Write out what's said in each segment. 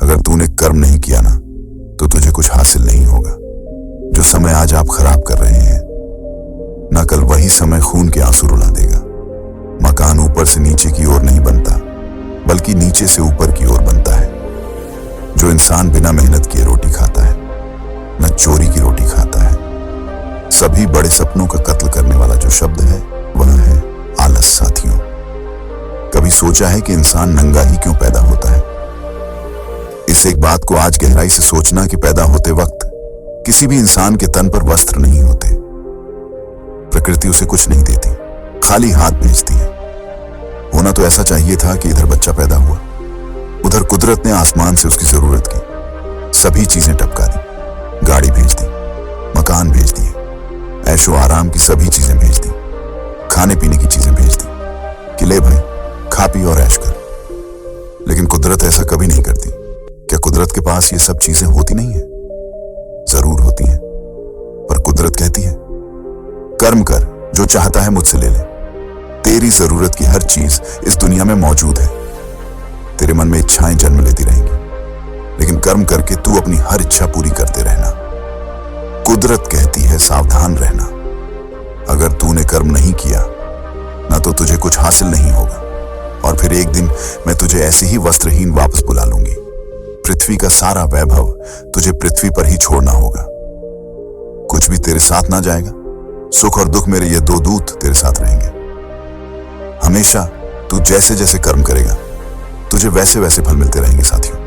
अगर तूने कर्म नहीं किया ना तो तुझे कुछ हासिल नहीं होगा। जो समय आज आप खराब कर रहे हैं ना, कल वही समय खून के आंसू रुला देगा। मकान ऊपर से नीचे की ओर नहीं बनता, बल्कि नीचे से ऊपर की ओर बनता है। जो इंसान बिना मेहनत किए रोटी खाता है न चोरी की रोटी खाता है। सभी बड़े सपनों का कत्ल करने वाला जो शब्द है वह है आलस। साथियों, कभी सोचा है कि इंसान नंगा ही क्यों पैदा होता है? इस एक बात को आज गहराई से सोचना कि पैदा होते वक्त किसी भी इंसान के तन पर वस्त्र नहीं होते। प्रकृति उसे कुछ नहीं देती, खाली हाथ भेजती है। होना तो ऐसा चाहिए था कि इधर बच्चा पैदा हुआ, उधर कुदरत ने आसमान से उसकी जरूरत की सभी चीजें टपका दी। गाड़ी भेज दी, मकान भेज दिए, ऐशो आराम की सभी चीजें भेज दी, खाने पीने की चीजें भेज दी कि ले भाई खा पी और ऐश कर। लेकिन कुदरत ऐसा कभी नहीं करती। क्या कुदरत के पास ये सब चीजें होती नहीं है? जरूर होती हैं, पर कुदरत कहती है कर्म कर, जो चाहता है मुझसे ले ले। तेरी जरूरत की हर चीज इस दुनिया में मौजूद है। तेरे मन में इच्छाएं जन्म लेती रहेंगी, लेकिन कर्म करके तू अपनी हर इच्छा पूरी करते रहना। कुदरत कहती है सावधान रहना। अगर तूने कर्म नहीं किया ना तो तुझे कुछ हासिल नहीं होगा, और फिर एक दिन मैं तुझे ऐसे ही वस्त्रहीन वापस बुला लूंगी। पृथ्वी का सारा वैभव तुझे पृथ्वी पर ही छोड़ना होगा। कुछ भी तेरे साथ ना जाएगा। सुख और दुख मेरे ये दो दूत तेरे साथ रहेंगे। हमेशा तू जैसे जैसे कर्म करेगा तुझे वैसे वैसे फल मिलते रहेंगे। साथियों,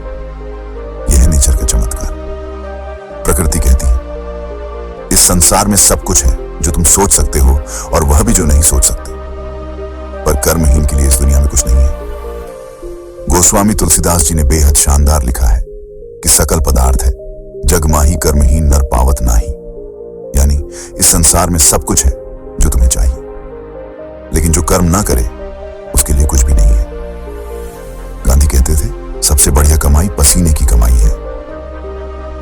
यह है नेचर का चमत्कार। प्रकृति कहती है इस संसार में सब कुछ है जो तुम सोच सकते हो, और वह भी जो नहीं सोच सकते। पर कर्महीन के लिए इस दुनिया में कुछ नहीं है। गोस्वामी तुलसीदास जी ने बेहद शानदार लिखा है कि सकल पदार्थ है जग माही कर्महीन नर पावत नाही। यानी इस संसार में सब कुछ है जो तुम्हें चाहिए, लेकिन जो कर्म ना करे उसके लिए कुछ भी नहीं है। गांधी कहते थे सबसे बढ़िया कमाई पसीने की कमाई है।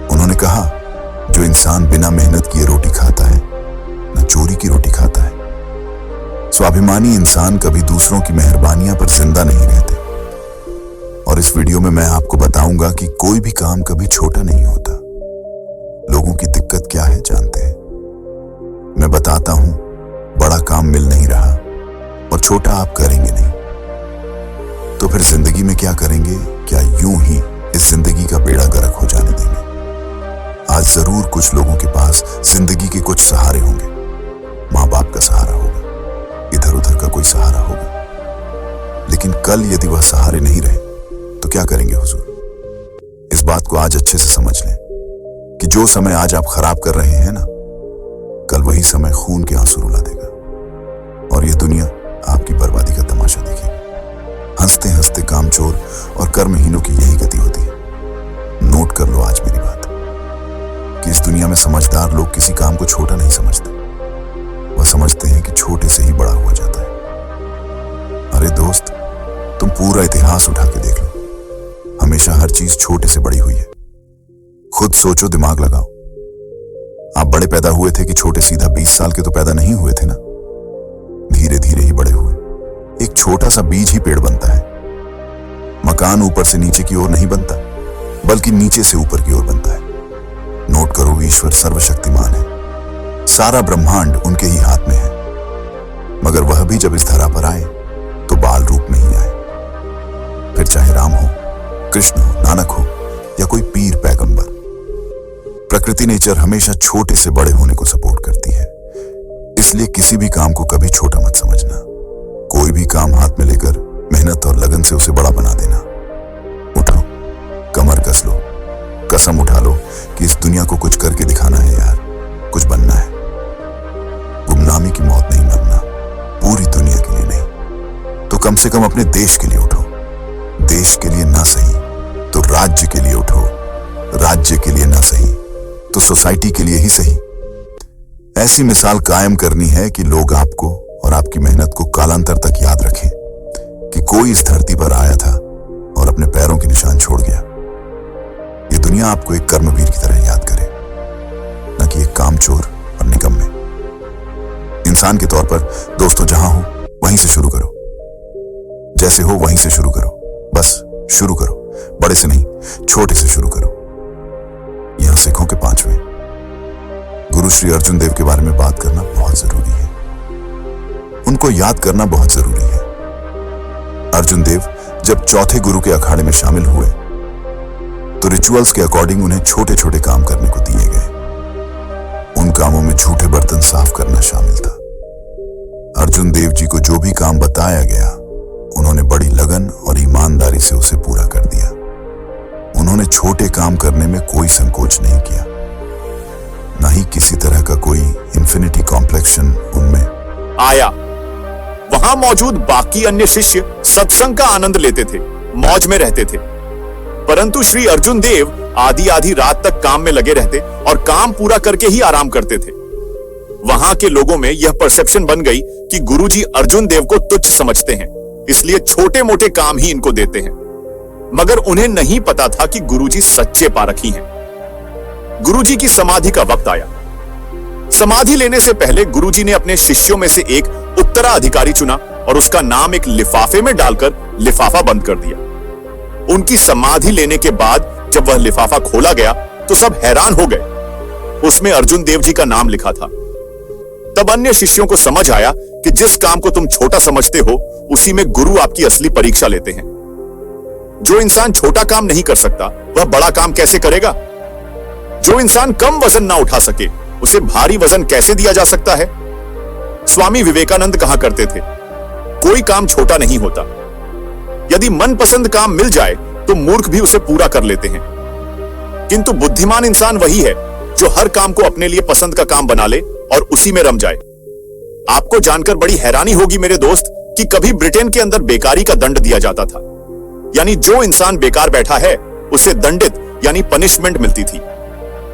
उन्होंने कहा जो इंसान बिना मेहनत किए रोटी खाता है न चोरी की रोटी खाता है। स्वाभिमानी इंसान कभी दूसरों की मेहरबानियां पर जिंदा नहीं रहते। और इस वीडियो में मैं आपको बताऊंगा कि कोई भी काम कभी छोटा नहीं होता। लोगों की दिक्कत क्या है जानते हैं? मैं बताता हूं, बड़ा काम मिल नहीं रहा और छोटा आप करेंगे नहीं, तो फिर जिंदगी में क्या करेंगे? क्या यूं ही इस जिंदगी का बेड़ा गर्क हो जाने देंगे? आज जरूर कुछ लोगों के पास जिंदगी के कुछ सहारे होंगे। माँ बाप का सहारा होगा, इधर उधर का कोई सहारा होगा। लेकिन कल यदि वह सहारे नहीं रहे तो क्या करेंगे हुजूर? इस बात को आज अच्छे से समझ लें कि जो समय आज आप खराब कर रहे हैं ना, कल वही समय खून के आंसू रुला देगा, और यह दुनिया आपकी बर्बादी का तमाशा देखेगी। हंसते हंसते कामचोर और कर्महीनों की यही गति होती है। नोट कर लो आज मेरी बात कि इस दुनिया में समझदार लोग किसी काम को छोटा नहीं समझते। वह समझते हैं कि छोटे से ही बड़ा हुआ जाता है। अरे दोस्त, तुम पूरा इतिहास उठा के देख लो, हमेशा हर चीज छोटे से बड़ी हुई है। खुद सोचो, दिमाग लगाओ। आप बड़े पैदा हुए थे कि छोटे? सीधा 20 साल के तो पैदा नहीं हुए थे ना, धीरे धीरे ही बड़े हुए। एक छोटा सा बीज ही पेड़ बनता है। मकान ऊपर से नीचे की ओर नहीं बनता, बल्कि नीचे से ऊपर की ओर बनता है। नोट करो, ईश्वर सर्वशक्तिमान है। सारा ब्रह्मांड उनके ही हाथ में है। मगर वह भी जब इस धरा पर आए तो बाल रूप में ही आए। फिर चाहे राम हो, कृष्ण हो, नानक हो या कोई पीर पैगंबर, प्रकृति नेचर हमेशा छोटे से बड़े होने को सपोर्ट करती है। इसलिए किसी भी काम को कभी छोटा मत समझना। कोई भी काम हाथ में लेकर मेहनत और लगन से उसे बड़ा बना देना। उठो, कमर कस लो, कसम उठा लो कि इस दुनिया को कुछ करके दिखाना है यार, कुछ बनना है। गुमनामी की मौत नहीं मरना, पूरी दुनिया के लिए नहीं तो कम से कम अपने देश के लिए उठो। देश के लिए ना सही तो राज्य के लिए उठो, राज्य के लिए ना सही तो सोसाइटी के लिए ही सही। ऐसी मिसाल कायम करनी है कि लोग आपको और आपकी मेहनत को कालांतर तक याद रखें कि कोई इस धरती पर आया था और अपने पैरों के निशान छोड़ गया। ये दुनिया आपको एक कर्मवीर की तरह याद करे, न कि एक कामचोर और निकम्मे। इंसान के तौर पर दोस्तों, जहां हो वहीं से शुरू करो, जैसे हो वहीं से शुरू करो, बस शुरू करो, बड़े से नहीं। छोटे से शुरू करो। यहां सिखों के 5वें गुरु श्री अर्जुन देव के बारे में बात करना बहुत जरूरी है। उनको याद करना बहुत जरूरी है। अर्जुन देव जब चौथे गुरु के अखाड़े में शामिल हुए तो रिचुअल्स के अकॉर्डिंग उन्हें छोटे छोटे काम करने को दिए गए। उन कामों में झूठे बर्तन साफ करना शामिल था। अर्जुन देव जी को जो भी काम बताया गया उन्होंने बड़ी लगन और ईमानदारी से उसे पूरा कर दिया। उन्होंने छोटे काम करने में कोई संकोच नहीं किया, न ही किसी तरह का कोई इंफिनिटी कॉम्प्लेक्शन उनमें आया। वहां मौजूद बाकी अन्य शिष्य सत्संग का आनंद लेते थे, मौज में रहते थे, परंतु श्री अर्जुन देव आधी आधी रात तक काम में लगे रहते और काम पूरा करके ही आराम करते थे। वहां के लोगों में यह परसेप्शन बन गई कि गुरुजी अर्जुन देव को तुच्छ समझते हैं, इसलिए छोटे मोटे काम ही इनको देते हैं। मगर उन्हें नहीं पता था कि गुरुजी सच्चे पारखी हैं। गुरुजी की समाधि का वक्त आया। समाधि लेने से पहले गुरुजी ने अपने शिष्यों में से एक उत्तराधिकारी चुना और उसका नाम एक लिफाफे में डालकर लिफाफा बंद कर दिया। उनकी समाधि लेने के बाद जब वह लिफाफा खोला गया तो सब हैरान हो गए। उसमें अर्जुन देव जी का नाम लिखा था। तब अन्य शिष्यों को समझ आया कि जिस काम को तुम छोटा समझते हो उसी में गुरु आपकी असली परीक्षा लेते हैं। जो इंसान छोटा काम नहीं कर सकता वह बड़ा काम कैसे करेगा? जो इंसान कम वजन ना उठा सके उसे भारी वजन कैसे दिया जा सकता है? स्वामी विवेकानंद कहा करते थे, कोई काम छोटा नहीं होता। यदि मनपसंद काम मिल जाए तो मूर्ख भी उसे पूरा कर लेते हैं, किंतु बुद्धिमान इंसान वही है जो हर काम को अपने लिए पसंद का काम बना ले और उसी में रम जाए। आपको जानकर बड़ी हैरानी होगी मेरे दोस्त कि कभी ब्रिटेन के अंदर बेकारी का दंड दिया जाता था, यानी जो इंसान बेकार बैठा है उसे दंडित यानी पनिशमेंट मिलती थी।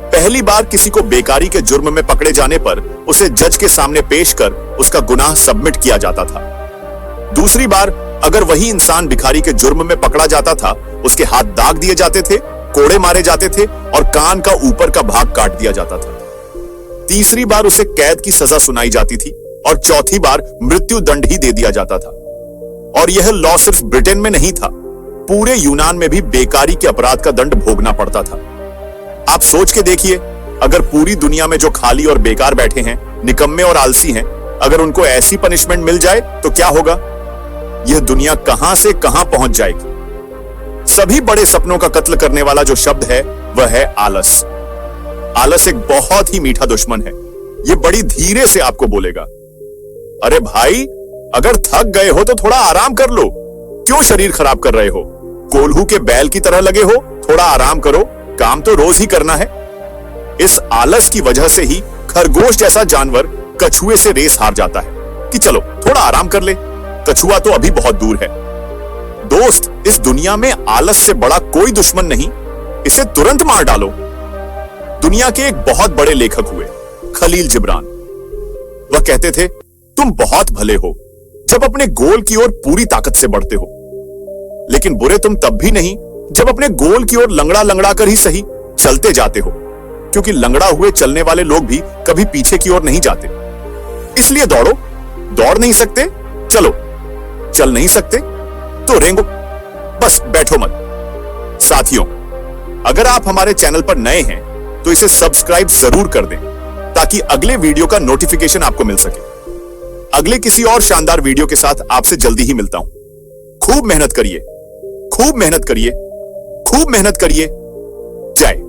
पहली बार किसी को बेकारी के जुर्म में पकड़े जाने पर उसे जज के सामने पेश कर उसका गुनाह सबमिट किया जाता था। दूसरी बार अगर वही इंसान भिखारी के जुर्म में पकड़ा जाता था, उसके हाथ दाग दिए जाते थे, कोड़े मारे जाते थे और कान का ऊपर का भाग काट दिया जाता था। तीसरी बार उसे कैद की सजा सुनाई जाती थी और चौथी बार मृत्यु दंड ही दे दिया जाता था। और यह लॉ सिर्फ ब्रिटेन में नहीं था, पूरे यूनान में भी बेकारी के अपराध का दंड भोगना पड़ता था। आप सोच के देखिए, अगर पूरी दुनिया में जो खाली और बेकार बैठे हैं, निकम्मे और आलसी हैं, अगर उनको ऐसी पनिशमेंट मिल जाए तो क्या होगा? यह दुनिया कहां से कहां पहुंच जाएगी। सभी बड़े सपनों का कत्ल करने वाला जो शब्द है वह है आलस। आलस एक बहुत ही मीठा दुश्मन है। यह बड़ी धीरे से आपको बोलेगा, अरे भाई, अगर थक गए हो तो थोड़ा आराम कर लो, क्यों शरीर खराब कर रहे हो? कोल्हू के बैल की तरह लगे हो, थोड़ा आराम करो, काम तो रोज ही करना है। इस आलस की वजह से ही खरगोश जैसा जानवर कछुए से रेस हार जाता है कि चलो थोड़ा आराम कर ले, कछुआ तो अभी बहुत दूर है। दोस्त, इस दुनिया में आलस से बड़ा कोई दुश्मन नहीं, इसे तुरंत मार डालो। दुनिया के एक बहुत बड़े लेखक हुए, खलील जिब्रान। वह कहते थे, तुम बहुत भले हो जब अपने गोल की ओर पूरी ताकत से बढ़ते हो, लेकिन बुरे तुम तब भी नहीं जब अपने गोल की ओर लंगड़ा लंगड़ा कर ही सही चलते जाते हो, क्योंकि लंगड़ा हुए चलने वाले लोग भी कभी पीछे की ओर नहीं जाते। इसलिए दौड़ो। दौड़ नहीं सकते, चलो। चल नहीं सकते तो रेंगो, बस बैठो मत। साथियों, अगर आप हमारे चैनल पर नए हैं तो इसे सब्सक्राइब जरूर कर दें ताकि अगले वीडियो का नोटिफिकेशन आपको मिल सके। अगले किसी और शानदार वीडियो के साथ आपसे जल्दी ही मिलता हूं। खूब मेहनत करिए, खूब मेहनत करिए, खूब मेहनत करिए। जय।